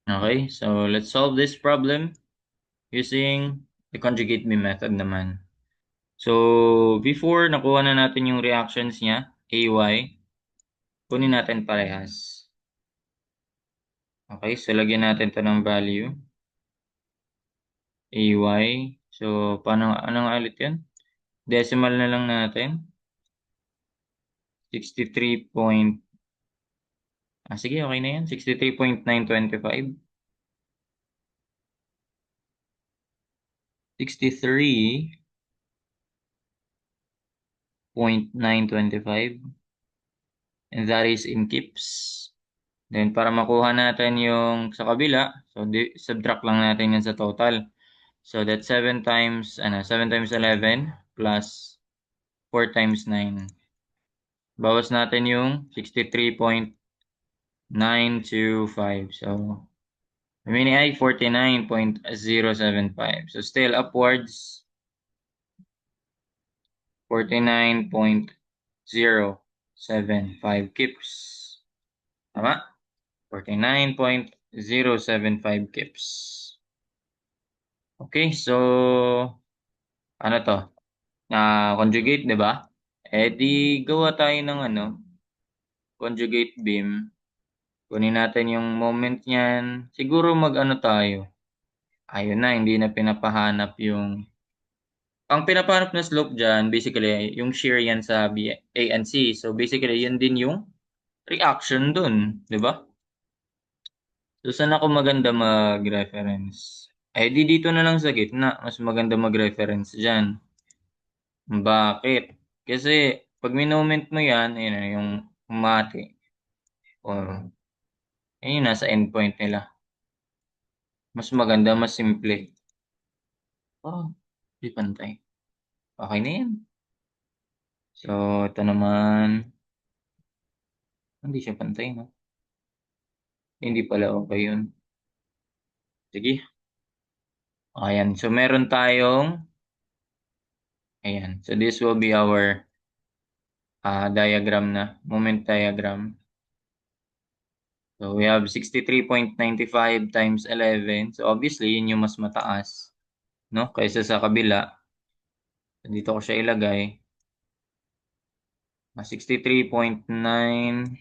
Okay, so let's solve this problem using the conjugate beam method naman. So, before nakuha na natin yung reactions niya, AY, kunin natin parehas. Okay, so lagyan natin to ng value. AY. So, anong ulit yun? Decimal na lang natin. 63 point, sige, okay na yan. 63.925. 63.925. And that is in kips. Then, para makuha natin yung sa kabila, so subtract lang natin yan sa total. So, that's 7 times 11 plus 4 times 9. Bawas natin yung 63.925. So, remaining ay 49.075. So, still upwards, 49.075 kips. Tama? 49.075 kips. Okay, so ano to? Conjugate, 'di ba? Di gawa tayo ng conjugate beam. Kunin natin yung moment niyan. Siguro mag-ano tayo. Ayun na, hindi na pinapahanap yung ang pinapahanap na slope diyan, basically yung shear yan sa B, A and C. So basically, yun din yung reaction dun, 'di ba? So saan ako maganda mag-reference? Di dito na lang sa gitna, mas maganda mag-reference diyan. Bakit? Kasi pag moment mo yan, ayun na yung umati. Or, ayun nasa endpoint nila. Mas maganda, mas simple. Oh, di pantay. Okay na yan. So, ito naman. Hindi siya pantay, no? Hindi pala okay yun. Sige. Ayan. So, meron tayong, ayan. So, this will be our diagram na. Moment diagram. So, we have 63.95 times 11. So, obviously, yun yung mas mataas, no? Kaysa sa kabila. Dito ko siya ilagay. 63.925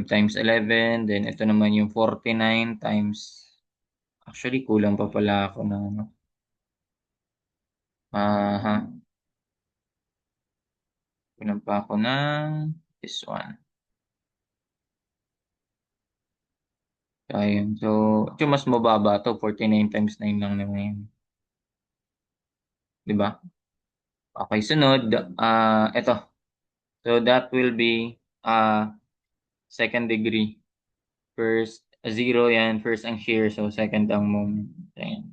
times 11. Then, ito naman yung 49 times. Actually, kulang pa pala ako ng ano. Aha. Kulang pa ako ng this one. So, ayun. So, ito mas mababa to. 49 times 9 lang naman yun. Diba? Okay, sunod. Ito. So, that will be second degree. First, zero yan. First ang shear. So, second ang moment. Ayan.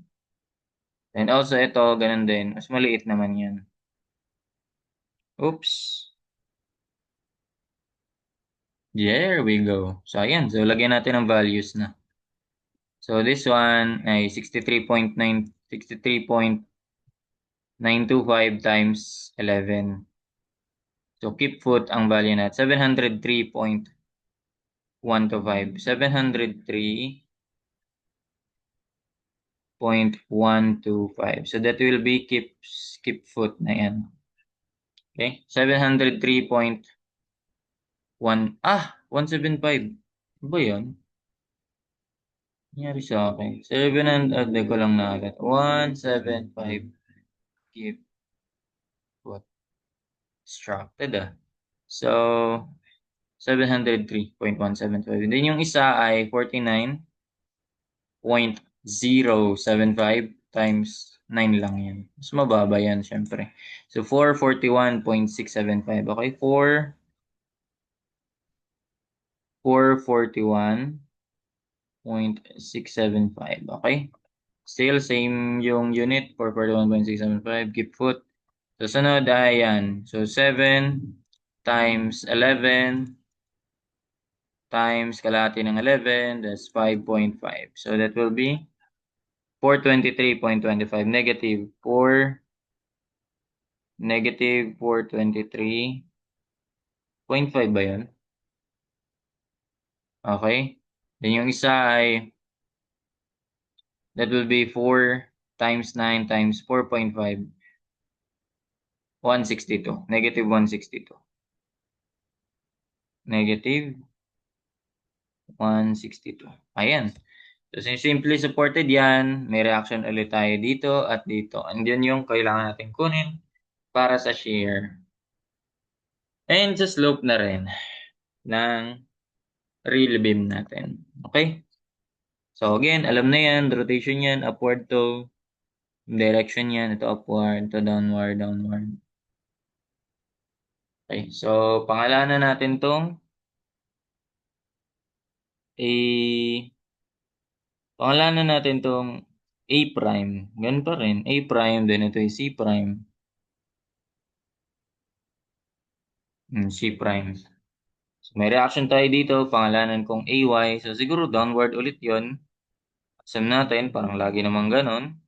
And also, ito, ganun din. Mas maliit naman yan. Oops. There we go. So, ayan. So, lagyan natin ng values na. So, this one ay 63.925 times 11. So, keep foot ang value natin. 703.125. 703.125. So, that will be keep foot na yan. Okay? 703.1. 175. Ano ba yun? Nangyari sa akin. 700, ko lang na agad. 175. Keep foot. Distracted So, 703.175. And then yung isa ay 49.075 times 9 lang yan. Mas mababa yan, syempre. So, 441.675. Okay, 441.675. Okay? Still, same yung unit, 441.675. Keep foot. So, sunod ay yan. So, 7 times 11 times kalahati ng 11, that's 5.5. So, that will be 423.25. Negative 423.5 ba yun? Okay. Then yung isa ay, that will be 4 times 9 times 4.5, 162. Negative 162. Negative 162. Ayan. So, since simply supported yan, may reaction ulit tayo dito at dito. And yun yung kailangan natin kunin para sa shear. And sa slope na rin ng real beam natin. Okay? So, again, alam na yan. Rotation yan. Upward to. Direction yan. Ito upward. Ito downward. Downward. Okay. So, pangalanan natin tong pangalanan natin tong A prime. Ganun pa rin. A prime. Then ito yung C prime. C prime. So, may reaction tayo dito. Pangalanan kong AY. So, siguro downward ulit yon. Assume natin. Parang lagi naman ganun.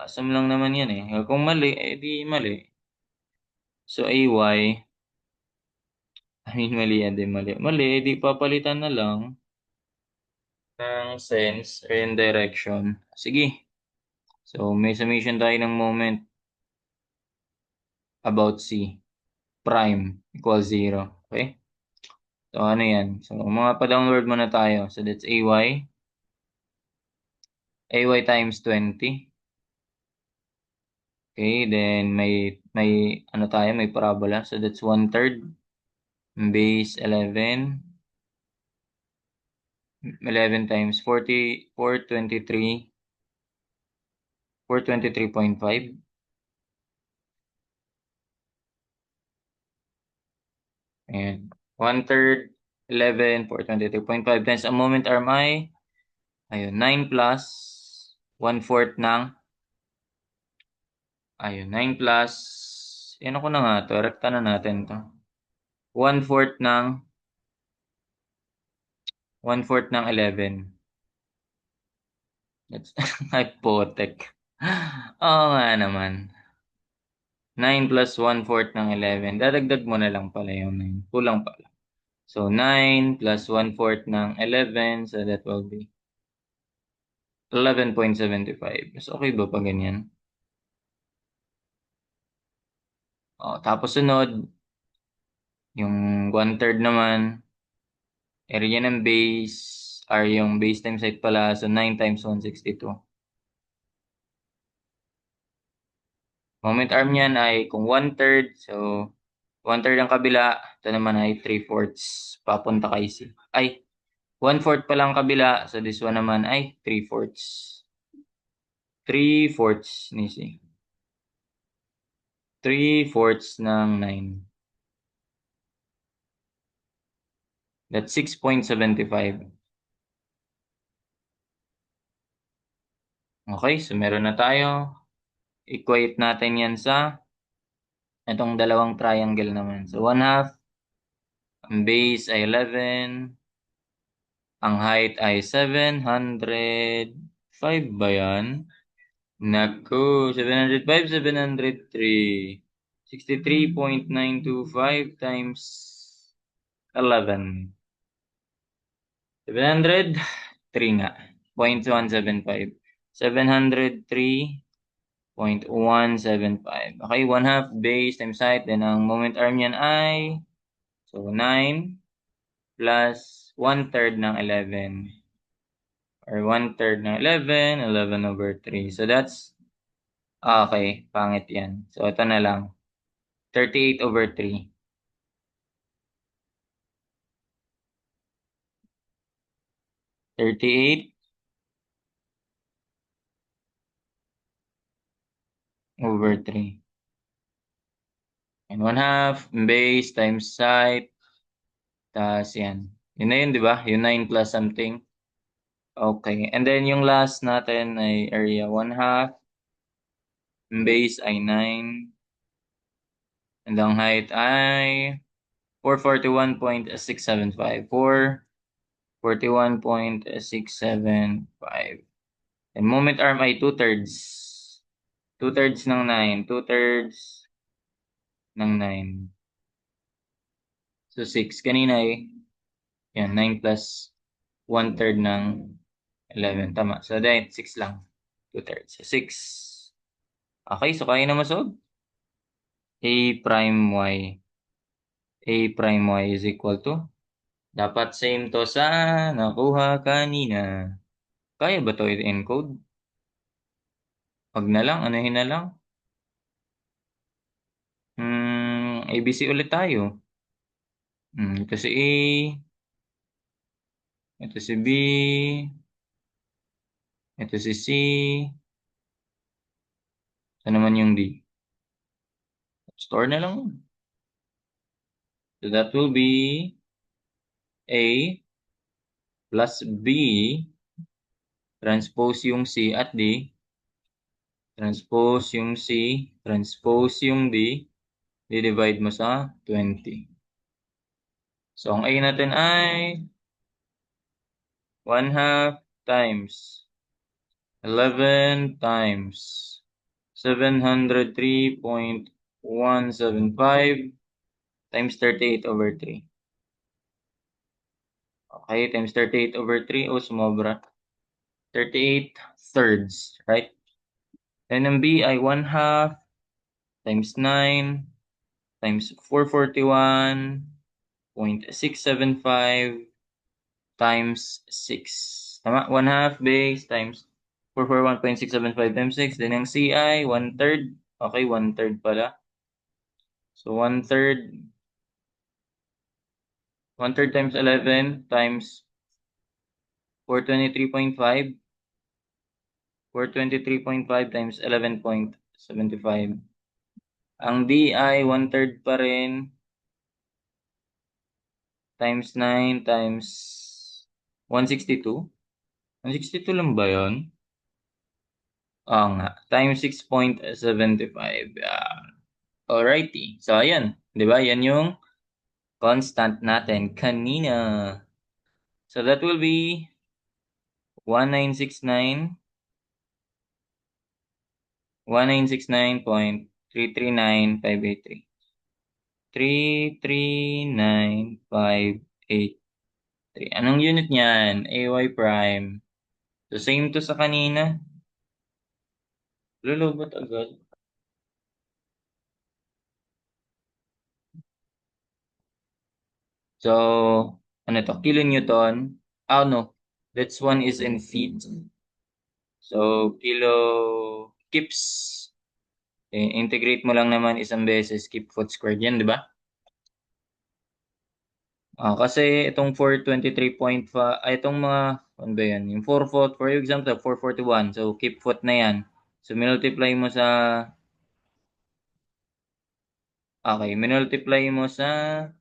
Assume lang naman yan eh. Kung mali, di mali. So, AY. Mali yan din. Mali. Mali, di papalitan na lang ng sense or in direction. Sige. So, may summation tayo ng moment about C prime equals 0. Okay? So, ano yan? So, mga pa-downward muna tayo. So, that's AY. AY times 20. Okay, then may ano tayo, may parabola. So, that's 1/3 base 11. 11 times 40, 423. 423.5. Ayan. 1/3, 11, 423.5 times ang moment arm ay, ayun, 9 plus 1/4 ng, ayun, 9 plus, yan ako na nga to, rekta na natin to. 1/4 ng, 1/4 ng 11. That's hypothec. Oo nga naman. 9 plus 1/4 ng 11. Dadagdag mo na lang pala yung 9. Kulang pala. So, 9 plus 1/4 ng 11. So, that will be 11.75. Mas okay ba pa ganyan? Tapos sunod, yung 1/3 naman, area ng base, or yung base times height pala, so 9 times 162. Moment arm niyan ay kung 1/3, so 1/3 ang kabila, ito naman ay 3/4 papunta kay C. Ay, 1/4 pa lang kabila, so this one naman ay 3/4. 3/4 ni C. 3/4 ng 9. That's 6.75. Okay, so meron na tayo. Equate natin yan sa itong dalawang triangle naman. So, 1/2, ang base ay 11, ang height ay 705 ba yan? Naku, 705, 703. 63.925 times 11. 703 nga. 0.175. 703.175. Okay, 1/2 base times height. Then, ang moment arm yan ay, so, 9 plus 1/3 ng 11. Or 1/3 ng 11, 11/3. So, that's, okay, pangit yan. So, ito na lang. 38/3. 38/3. And 1/2 base times height. Tapos yan. Yun na yun, di ba? Yung 9 plus something. Okay. And then yung last natin ay area 1/2. Base ay 9. And ang height ay 441.675. 441.675. And moment arm ay 2/3. 2/3 ng 9. 2/3 ng 9. So 6. Kanina ay Yan, 9 plus 1/3 ng 11. Tama. So, then, 6 lang. 2/3. So, 6. Okay, so kaya na masolve. A prime y. A prime y is equal to. Dapat same to sa nakuha kanina. Kaya ba to i-encode? Wag na lang, anuhin na lang. ABC ulit tayo. Ito si A, ito si B, ito si C, ito naman yung D. Store na lang. So that will be A plus B transpose yung C at D, transpose yung C, transpose yung D, di-divide mo sa 20. So ang A natin ay 1/2 times 11 times 703.175 times 38/3. Okay, times 38/3. Oh, sumobra. 38/3, right? And ang B ay 1/2 times 9 times 441.675 times 6. Tama? 1/2 base times 441.675 times 6. Then ang C ay 1/3. Okay, 1/3 pala. So 1/3 times 11 times 423.5. 423.5 times 11.75. Ang D ay 1/3 pa rin times 9 times 162. 162 lang ba yun? Oo nga. Times 6.75. Alrighty. So, ayan. Di ba? Yan yung constant natin kanina. So, that will be 1969 1,969.339583. 339583. Anong unit niyan? AY prime. So, same to sa kanina. Lulubot agad. So, ano to? Kilonewton. Oh, no. That's one is in feet. So, kilo kips. Integrate mo lang naman isang beses, kip foot squared yan, di ba? Kasi itong 423.5, itong mga, ano ba yan? Yung 4 foot, for example, 441. So, keep foot na yan. So, minultiply mo sa, okay, minultiply mo sa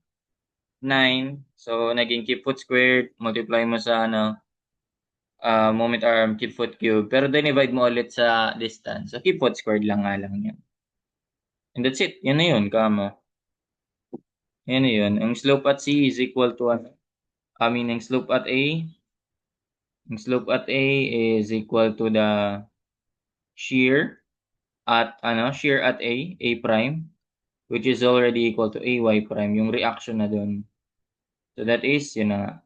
9. So, naging keep foot squared. Multiply mo sa, moment arm, keep foot cube. Pero divide mo ulit sa distance. So, keep foot squared lang nga lang yan. And that's it. Yan na yun, kamo. Yan na yun. Ang slope at C is equal to, ang slope at A, ang slope at A is equal to the shear shear at A prime, which is already equal to AY prime, yung reaction na dun. So that is, yun na nga.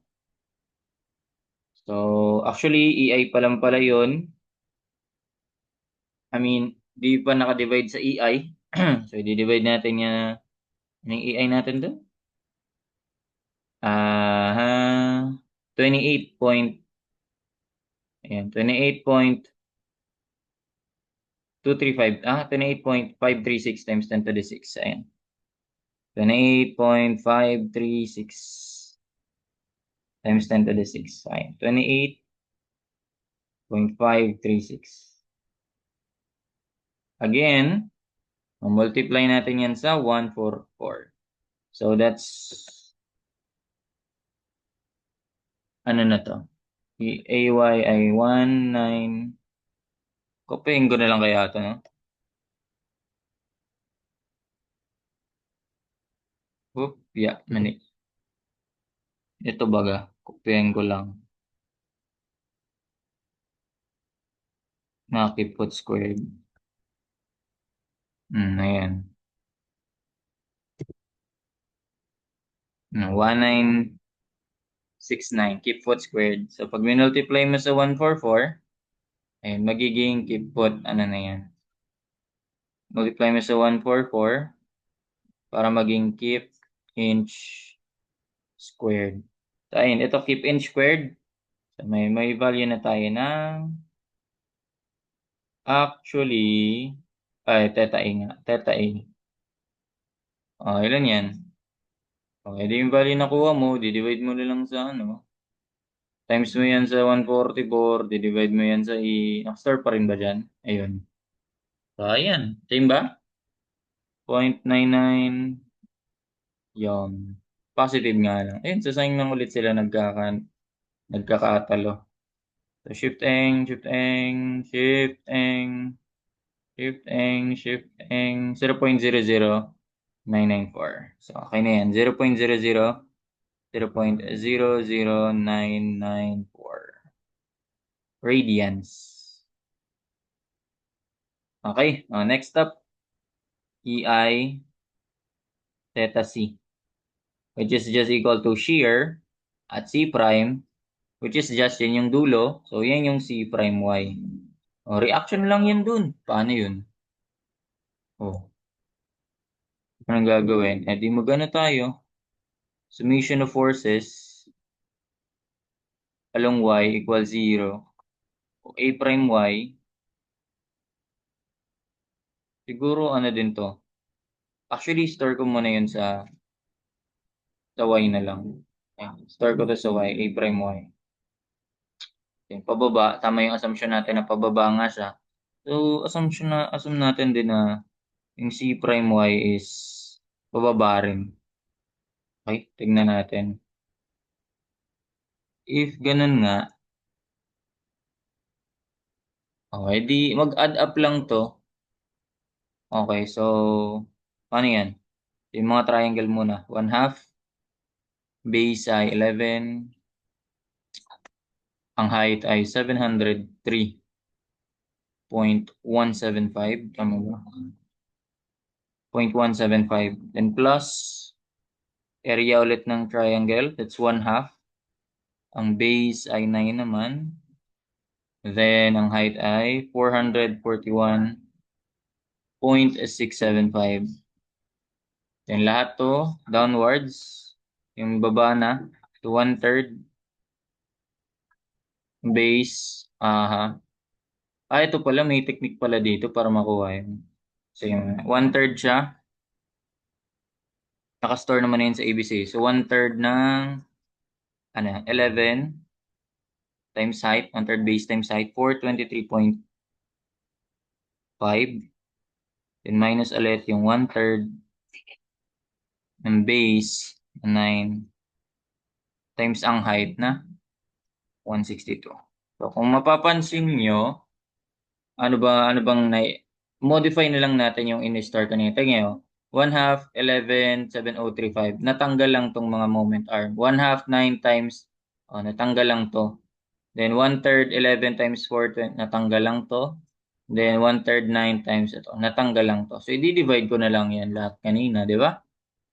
So, actually, EI pa lang pala yun. Di pa nakadivide sa EI. So, i-divide natin yung EI natin dun. 28 point, ayan, 28.235, 28.536 times 10 to the 6, ayan. 28.536 times 10 to the 6. Ayan. 28.536. Again, multiply natin yan sa 144. So that's, ano na to? AY ay 19. Kopyahin ko na lang kaya ito, no? Yeah, mani. Ito baga, kopyahin ko lang. Nakipot squared. Ayan. 1969 69. Keep foot squared. So, pag minultiply mo sa 144, ayun, magiging keep foot, ano na yan. Multiply mo sa 144 para maging keep inch squared. So, ayun, ito keep inch squared. So, may value na tayo ng actually, ay, theta A nga. Theta A. Oh, ilan yan? Okay, di yung value na kuha mo, di-divide mo na lang sa ano. Times mo yan sa 144, di-divide mo yan sa Nakastore pa rin ba dyan? Ayun. So, ayan. Same ba? 0.99. Yun. Positive nga lang. Ayun, sa sign lang ulit sila nagkakatalo. So, shift eng, 0.00994. So, okay na yan. 0.00994 radians. Okay, next up, EI theta C, which is just equal to shear at C prime, which is just yan yung dulo. So, yan yung C prime Y. Reaction lang yan dun. Paano yun? Anong gagawin? Di magana tayo. Summation of forces along Y equals 0. A prime Y, siguro ano din to. Actually, store ko muna yun sa Y na lang. Store ko to sa Y, A prime Y. Okay, pababa, tama yung assumption natin na pababa nga siya. So, assume natin din na yung C prime Y is pababa rin. Okay, tignan natin. If ganun nga, okay, di mag-add up lang to. Okay, so, paano yan? Yung mga triangle muna. 1/2, base ay 11, ang height ay 703.175. Tama ba? 0.175. Then plus, area ulit ng triangle, that's 1/2. Ang base ay 9 naman. Then, ang height ay 441.675. Then, lahat to, downwards. Yung baba na, to 1/3. Base, ito pala, may technique pala dito para makuha yun. So, yung 1/3 siya, nakastore naman na yun sa ABC. So, 1/3 ng, 11 times height, 1/3 base times height, 423.5. Then, minus ulit yung 1/3 ng base, 9, times ang height na 162. So, kung mapapansin nyo, ano bang modify na lang natin yung in-start kanina. Tingnan nyo, 1/2, 11, 7,035. Natanggal lang tong mga moment arm. 1/2, 9 times, natanggal lang to. Then 1/3, 11 times 4, natanggal lang to. Then 1/3, 9 times ito. Natanggal lang to. So, i-divide ko na lang yan lahat kanina, di ba?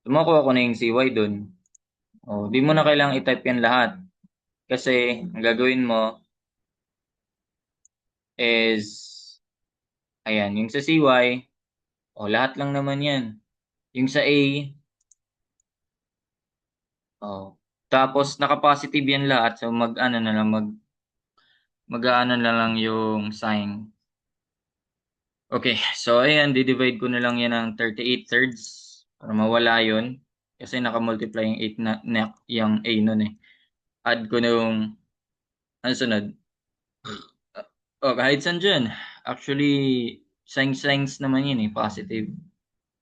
Tumakuha ko na yung CY dun. Di mo na kailangang i-type yan lahat. Kasi, ang gagawin mo is, ayan, yung sa CY, lahat lang naman yan. Yung sa A, tapos naka-positive yan lahat. So mag-ano na lang, mag-aano na lang yung sign. Okay, so ayan, di-divide ko na lang yan ng 38/3 para mawala yun. Kasi naka-multiply yung 8 na yung A nun eh. Add ko na yung, ano sunod? Kahit saan dyan. Actually, signs naman yun eh, positive.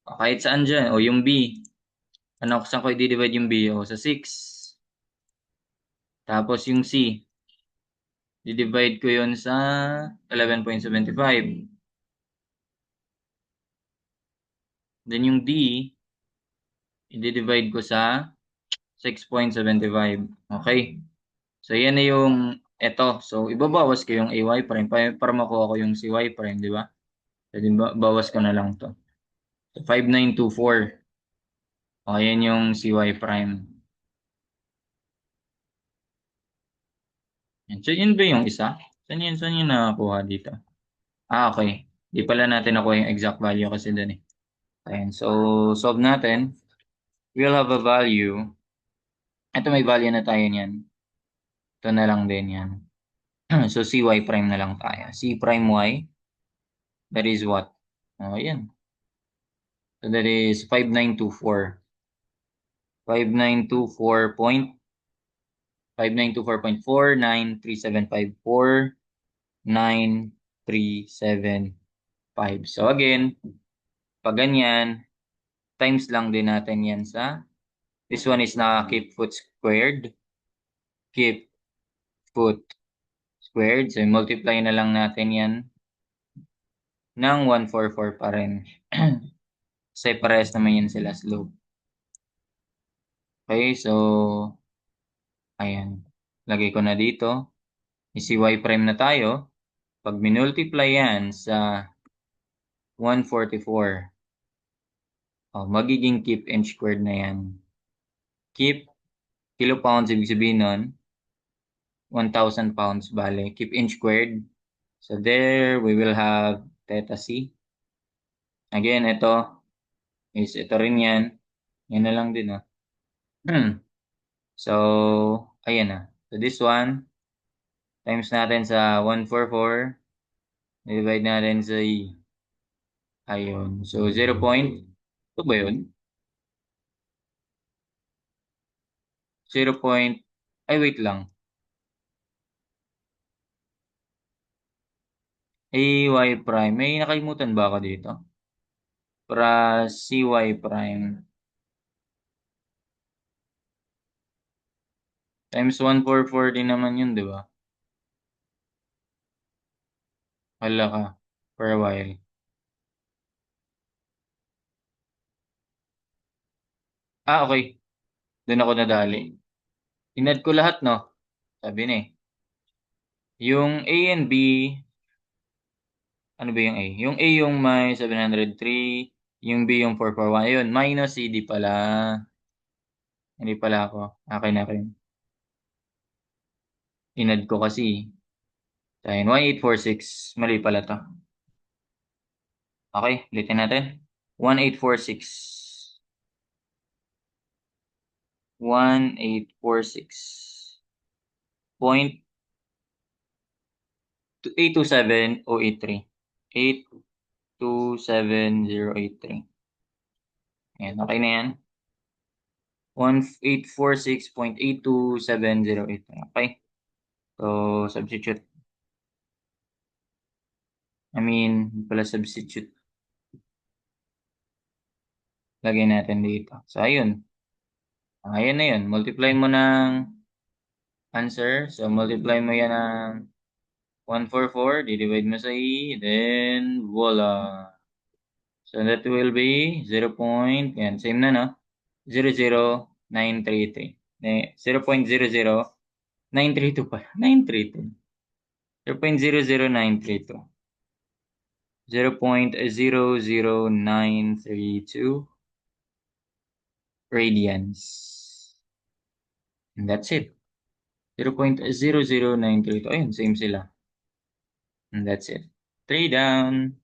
Kahit saan dyan. Yung B. Saan ko i-divide yung B? Sa 6. Tapos yung C. Di-divide ko yun sa 11.75. Then yung D, i-divide ko sa 6.75. Okay. So, yan na yung eto. So, ibabawas ko yung AY prime para makuha ko yung CY prime, di ba? So, bawas ko na lang to. So, 5924. Okay, yan yung CY prime. So, yun ba yung isa? Saan yun nakakuha dito? Okay. Di pala natin nakuha yung exact value kasi dun eh. Ayan. So, solve natin. We'll have a value. Ito may value na tayo niyan. Ito na lang din yan. So, cy prime na lang tayo. C prime y, that is what? Oh, yan. So, that is 5924. 5924.4937549375. So again, pag ganyan, times lang din natin yan sa, this one is na keep foot squared. Keep foot squared. So multiply na lang natin yan ng 144 pa rin. Kasi parehas naman yan sila slope. Okay, so ayan. Lagay ko na dito. Si y prime na tayo. Pag minultiply yan sa 144, magiging keep inch squared na yan. Keep kilopounds, ibig sabihin nun, 1,000 pounds, bale. Keep inch squared. So there, we will have theta c. Again, ito rin yan. Yan na lang din, So, ayan na. So this one, times natin sa 144, divide natin sa ayun. So, 0 point, ito ba yun? 0 point, ay wait lang. AY prime, may nakalimutan ba ako dito? Para CY prime times 144 din naman yun, di ba? Hala ka, for a while. Okay. Doon ako nadali. Inad ko lahat, no? Sabi na eh. Yung A and B, ano ba yung A? Yung A yung may 703, yung B yung 441. Ayun, minus CD pala. Hindi pala ako. Akin. Inad ko kasi. Ayun, 1846. Mali pala to. Okay, ulitin natin. 1846. 1846. Point 827083. 827083. Ayan, okay na yan. 1846.827083. Okay. So, substitute. Pala substitute. Lagay natin dito. So, ayun. Ayun na yun. Multiply mo ng answer. So, multiply mo yan ng 144. Divide mo sa Then, voila. So, that will be 0 point. Yan, same na, no? 00933. 0.00932 pa. 932. 0.00932. 0.00932 radians. And that's it. 0.00932. Ayun, same sila. And that's it. 3 down.